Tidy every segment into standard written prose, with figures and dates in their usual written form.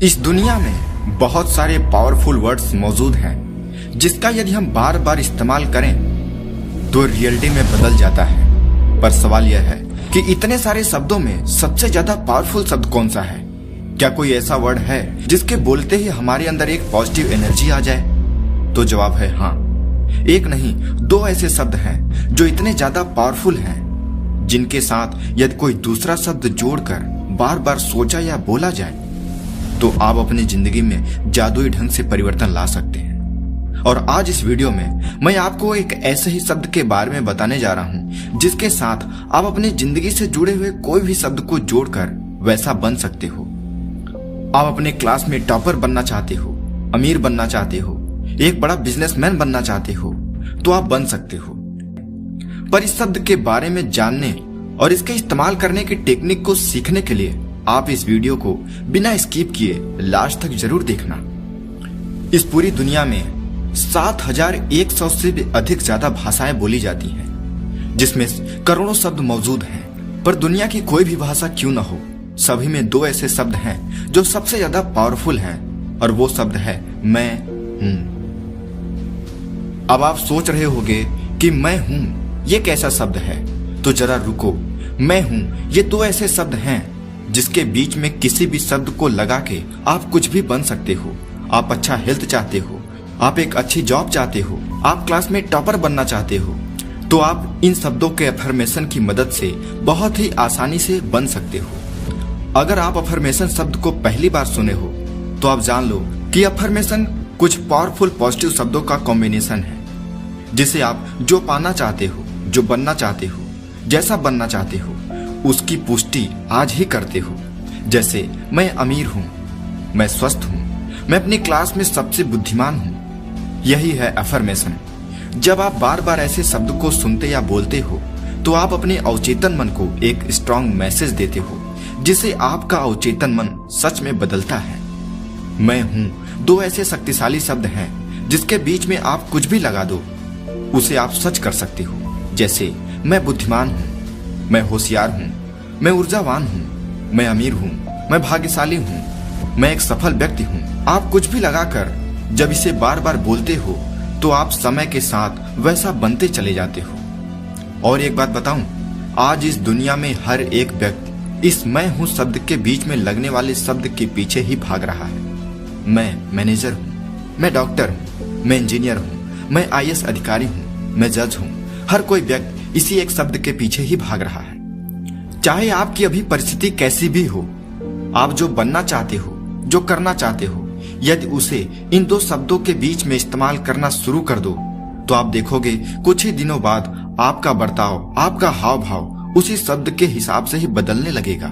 इस दुनिया में बहुत सारे पावरफुल वर्ड्स मौजूद हैं जिसका यदि हम बार बार इस्तेमाल करें तो रियलिटी में बदल जाता है। पर सवाल यह है कि इतने सारे शब्दों में सबसे ज्यादा पावरफुल शब्द कौन सा है? क्या कोई ऐसा वर्ड है जिसके बोलते ही हमारे अंदर एक पॉजिटिव एनर्जी आ जाए? तो जवाब है हाँ। एक नहीं, दो ऐसे शब्द हैं जो इतने ज्यादा पावरफुल हैं जिनके साथ यदि कोई दूसरा शब्द जोड़कर बार बार सोचा या बोला जाए तो आप अपनी जिंदगी में जादुई ढंग से परिवर्तन ला सकते हैं। और आज इस वीडियो में मैं आपको एक ऐसे ही शब्द के बारे में बताने जा रहा हूं जिसके साथ आप अपनी जिंदगी से जुड़े हुए कोई भी शब्द को जोड़कर वैसा बन सकते हो। आप अपने क्लास में टॉपर बनना चाहते हो, अमीर बनना चाहते हो, एक बड़ा बिजनेसमैन बनना चाहते हो तो आप बन सकते हो। पर इस शब्द के बारे में जानने और इसके इस्तेमाल करने की टेक्निक को सीखने के लिए आप इस वीडियो को बिना स्किप किए लास्ट तक जरूर देखना। इस पूरी दुनिया में 7100 से भी अधिक ज्यादा भाषाएं बोली जाती हैं, जिसमें करोड़ों शब्द मौजूद हैं। पर दुनिया की कोई भी भाषा क्यों न हो, सभी में दो ऐसे शब्द हैं जो सबसे ज्यादा पावरफुल हैं, और वो शब्द है मैं हूं। अब आप सोच रहे होंगे कि मैं हूं ये कैसा शब्द है? तो जरा रुको। मैं हूं ये दो ऐसे शब्द हैं जिसके बीच में किसी भी शब्द को लगा के आप कुछ भी बन सकते हो। आप अच्छा हेल्थ चाहते हो, आप एक अच्छी जॉब चाहते हो, आप क्लास में टॉपर बनना चाहते हो, तो आप इन शब्दों के अफर्मेशन की मदद से बहुत ही आसानी से बन सकते हो। अगर आप अफर्मेशन शब्द को पहली बार सुने हो तो आप जान लो कि अफर्मेशन कुछ पावरफुल पॉजिटिव शब्दों का कॉम्बिनेशन है जिसे आप जो पाना चाहते हो, जो बनना चाहते हो, जैसा बनना चाहते हो उसकी पुष्टि आज ही करते हो। जैसे मैं अमीर हूं, मैं स्वस्थ हूं, मैं अपनी क्लास में सबसे बुद्धिमान हूं। यही है अफर्मेशन। जब आप बार बार ऐसे शब्द को सुनते या बोलते हो तो आप अपने अवचेतन मन को एक स्ट्रॉन्ग मैसेज देते हो जिसे आपका अवचेतन मन सच में बदलता है। मैं हूं दो ऐसे शक्तिशाली शब्द हैं जिसके बीच में आप कुछ भी लगा दो उसे आप सच कर सकते हो। जैसे मैं बुद्धिमान हूं, मैं होशियार हूं, मैं ऊर्जावान हूं, मैं अमीर हूं, मैं भाग्यशाली हूं, मैं एक सफल व्यक्ति हूं। आप कुछ भी लगाकर जब इसे बार बार बोलते हो तो आप समय के साथ वैसा बनते चले जाते हो। और एक बात बताऊं, आज इस दुनिया में हर एक व्यक्ति इस मैं हूं शब्द के बीच में लगने वाले शब्द के पीछे ही भाग रहा है। मैं मैनेजर हूं, मैं डॉक्टर हूं, मैं इंजीनियर हूं, मैं IAS अधिकारी हूं, मैं जज हूं। हर कोई व्यक्ति इसी एक शब्द के पीछे ही भाग रहा है। चाहे आपकी अभी परिस्थिति कैसी भी हो, आप जो बनना चाहते हो, जो करना चाहते हो, यदि उसे इन दो शब्दों के बीच में इस्तेमाल करना शुरू कर दो तो आप देखोगे कुछ ही दिनों बाद आपका बर्ताव, आपका हाव भाव उसी शब्द के हिसाब से ही बदलने लगेगा।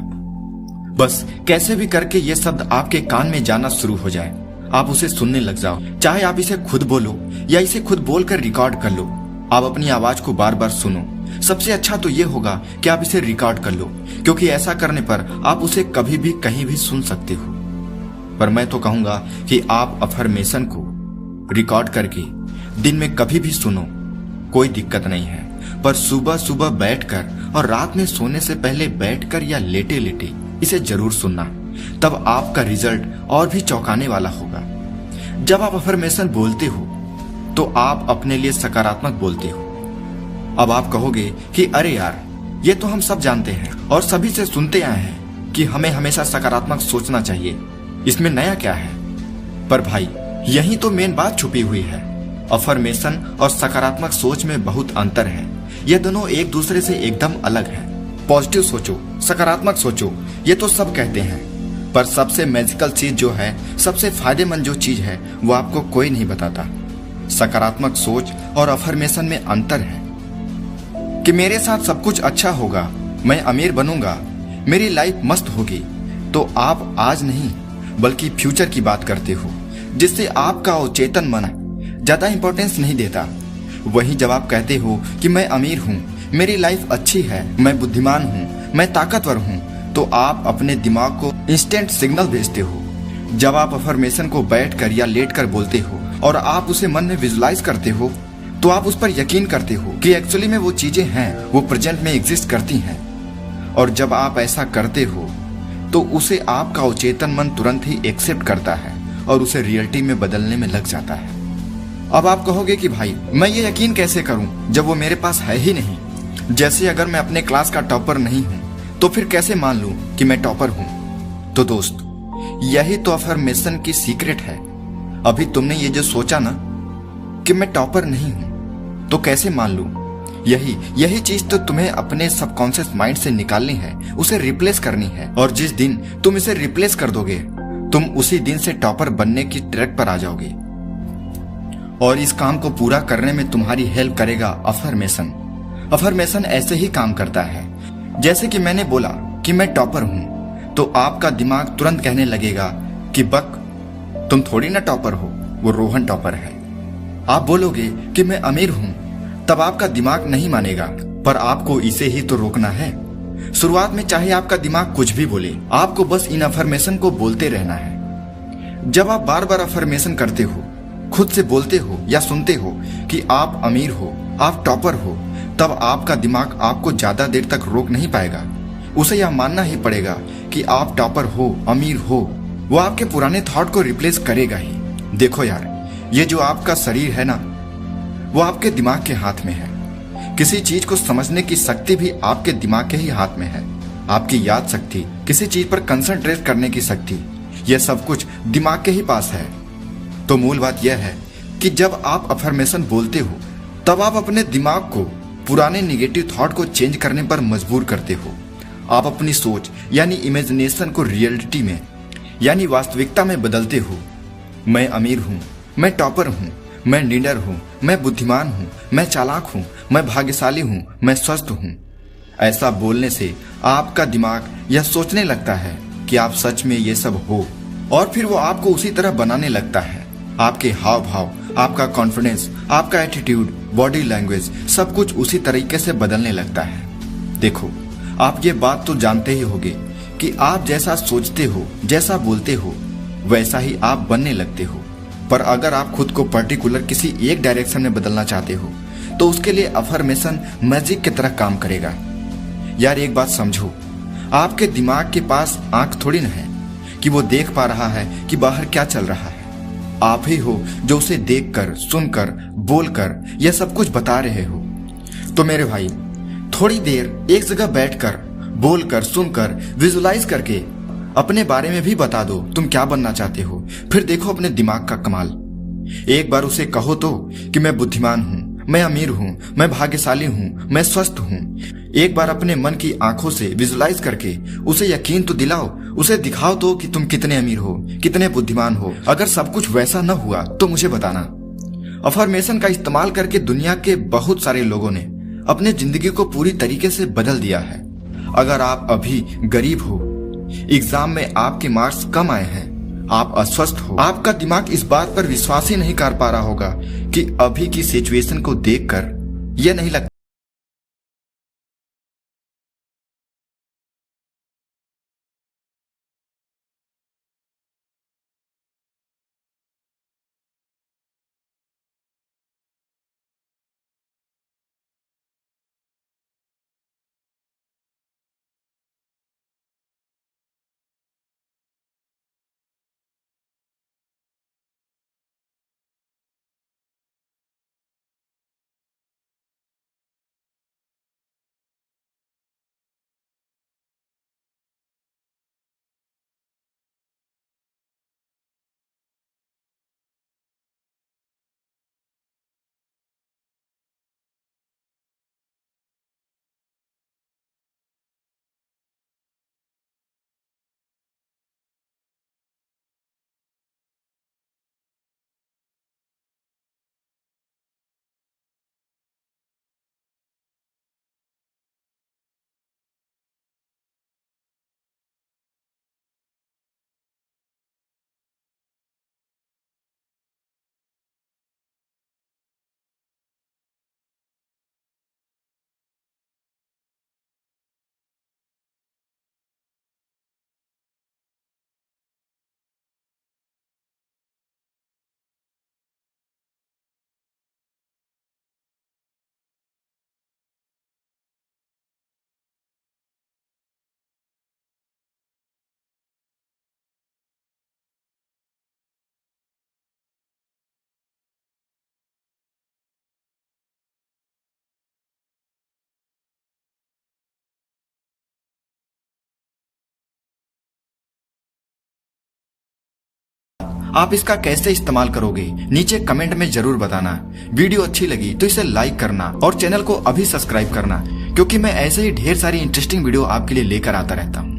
बस कैसे भी करके ये शब्द आपके कान में जाना शुरू हो जाए, आप उसे सुनने लग जाओ। चाहे आप इसे खुद बोलो या इसे खुद बोलकर रिकॉर्ड कर लो, आप अपनी आवाज को बार बार सुनो। सबसे अच्छा तो ये होगा कि आप इसे रिकॉर्ड कर लो, क्योंकि ऐसा करने पर आप उसे कभी भी कहीं भी सुन सकते हो। पर मैं तो कहूंगा कि आप अफर्मेशन को रिकॉर्ड करके दिन में कभी भी सुनो, कोई दिक्कत नहीं है। पर सुबह सुबह बैठकर और रात में सोने से पहले बैठकर या लेटे लेटे इसे जरूर सुनना, तब आपका रिजल्ट और भी चौंकाने वाला होगा। जब आप अफर्मेशन बोलते हो तो आप अपने लिए सकारात्मक बोलते हो। अब आप कहोगे कि अरे यार, ये तो हम सब जानते हैं और सभी से सुनते आए हैं कि हमें हमेशा सकारात्मक सोचना चाहिए, इसमें नया क्या है? पर भाई, यही तो मेन बात छुपी हुई है। अफर्मेशन और सकारात्मक सोच में बहुत अंतर है। ये दोनों एक दूसरे से एकदम अलग हैं। पॉजिटिव सोचो, सकारात्मक सोचो, ये तो सब कहते हैं, पर सबसे मैजिकल चीज जो है, सबसे फायदेमंद जो चीज है, वो आपको कोई नहीं बताता। सकारात्मक सोच और अफर्मेशन में अंतर है कि मेरे साथ सब कुछ अच्छा होगा, मैं अमीर बनूंगा, मेरी लाइफ मस्त होगी। तो आप आज नहीं बल्कि फ्यूचर की बात करते हो, जिससे आपका अवचेतन मन ज्यादा इंपॉर्टेंस नहीं देता। वहीं जब आप कहते हो कि मैं अमीर हूँ, मेरी लाइफ अच्छी है, मैं बुद्धिमान हूँ, मैं ताकतवर हूँ, तो आप अपने दिमाग को इंस्टेंट सिग्नल भेजते हो। जब आप अफर्मेशन को बैठकर या लेटकर बोलते हो और आप उसे मन में विजुलाइज करते हो तो आप उस पर यकीन करते हो कि एक्चुअली में वो चीजें हैं, वो प्रेजेंट में एग्जिस्ट करती हैं। और जब आप ऐसा करते हो तो उसे आपका अवचेतन मन तुरंत ही एक्सेप्ट करता है और उसे रियलिटी में बदलने में लग जाता है। अब आप कहोगे कि भाई मैं ये यकीन कैसे करूं जब वो मेरे पास है ही नहीं। जैसे अगर मैं अपने क्लास का टॉपर नहीं हूं तो फिर कैसे मान लूं कि मैं टॉपर हूं। तो दोस्त, यही तो अफर्मेशन की सीक्रेट है। अभी तुमने ये जो सोचा ना कि मैं टॉपर नहीं हूं तो कैसे मान लूं, यही चीज तो तुम्हें अपने सबकॉन्शियस माइंड से निकालनी है, उसे रिप्लेस करनी है। और जिस दिन तुम इसे रिप्लेस कर दोगे तुम उसी दिन से टॉपर बनने की ट्रैक पर आ जाओगे। और इस काम को पूरा करने में तुम्हारी हेल्प करेगा अफर्मेशन। अफर्मेशन ऐसे ही काम करता है, जैसे कि मैंने बोला कि मैं टॉपर हूं तो आपका दिमाग तुरंत कहने लगेगा कि बक तुम थोड़ी ना टॉपर हो, वो रोहन टॉपर है। आप बोलोगे कि मैं अमीर हूं, तब आपका दिमाग नहीं मानेगा, पर आपको इसे ही तो रोकना है। शुरुआत में चाहे आपका दिमाग कुछ भी बोले, आपको बस इन अफर्मेशन को बोलते रहना है। जब आप बार बार अफर्मेशन करते हो, खुद से बोलते हो या सुनते हो कि आप अमीर हो, आप टॉपर हो, तब आपका दिमाग आपको ज्यादा देर तक रोक नहीं पाएगा। उसे यह मानना ही पड़ेगा कि आप टॉपर हो, अमीर हो। वो आपके पुराने थॉट को रिप्लेस करेगा ही। देखो यार, ये जो आपका शरीर है ना, वो आपके दिमाग के हाथ में है। किसी चीज को समझने की शक्ति भी आपके दिमाग के ही हाथ में है। आपकी याद शक्ति, किसी चीज पर कंसंट्रेट करने की शक्ति, यह सब कुछ दिमाग के ही पास है। तो मूल बात यह है कि जब आप अफर्मेशन बोलते हो तब आप अपने दिमाग को पुराने निगेटिव थॉट को चेंज करने पर मजबूर करते हो। आप अपनी सोच यानी इमेजिनेशन को रियलिटी में यानी वास्तविकता में बदलते हो। मैं अमीर हूँ, मैं टॉपर हूँ, मैं लीडर हूँ, मैं बुद्धिमान हूँ, मैं चालाक हूँ, मैं भाग्यशाली हूँ, मैं स्वस्थ हूँ। ऐसा बोलने से आपका दिमाग यह सोचने लगता है कि आप सच में ये सब हो, और फिर वो आपको उसी तरह बनाने लगता है। आपके हाव भाव, आपका कॉन्फिडेंस, आपका एटीट्यूड, बॉडी लैंग्वेज, सब कुछ उसी तरीके से बदलने लगता है। देखो, आप ये बात तो जानते ही होंगे कि आप जैसा सोचते हो, जैसा बोलते हो, वैसा ही आप बनने लगते हो। पर अगर आप खुद को पर्टिकुलर किसी एक डायरेक्शन में बदलना चाहते हो तो उसके लिए अफर्मेशन मैजिक की तरह काम करेगा। यार एक बात समझो, आपके दिमाग के पास आंख थोड़ी न है कि वो देख पा रहा है कि बाहर क्या चल रहा है। आप ही हो जो उसे देखकर, सुनकर, बोलकर यह सब कुछ बता रहे हो। तो मेरे भाई, थोड़ी देर एक जगह बैठकर, बोलकर, सुनकर, विजुलाइज करके अपने बारे में भी बता दो तुम क्या बनना चाहते हो। फिर देखो अपने दिमाग का कमाल। एक बार उसे कहो तो कि मैं बुद्धिमान हूँ, मैं अमीर हूँ, मैं भाग्यशाली हूँ, मैं स्वस्थ हूँ। एक बार अपने मन की आंखों से विजुलाइज करके उसे यकीन तो दिलाओ, उसे दिखाओ तो कि तुम कितने अमीर हो, कितने बुद्धिमान हो। अगर सब कुछ वैसा न हुआ तो मुझे बताना। अफर्मेशन का इस्तेमाल करके दुनिया के बहुत सारे लोगों ने अपने जिंदगी को पूरी तरीके से बदल दिया है। अगर आप अभी गरीब हो, एग्जाम में आपके मार्क्स कम आए हैं, आप अस्वस्थ हो, आपका दिमाग इस बात पर विश्वास ही नहीं कर पा रहा होगा कि अभी की सिचुएशन को देखकर यह नहीं लगता आप इसका कैसे इस्तेमाल करोगे नीचे कमेंट में जरूर बताना। वीडियो अच्छी लगी तो इसे लाइक करना और चैनल को अभी सब्सक्राइब करना, क्योंकि मैं ऐसे ही ढेर सारी इंटरेस्टिंग वीडियो आपके लिए लेकर आता रहता हूँ।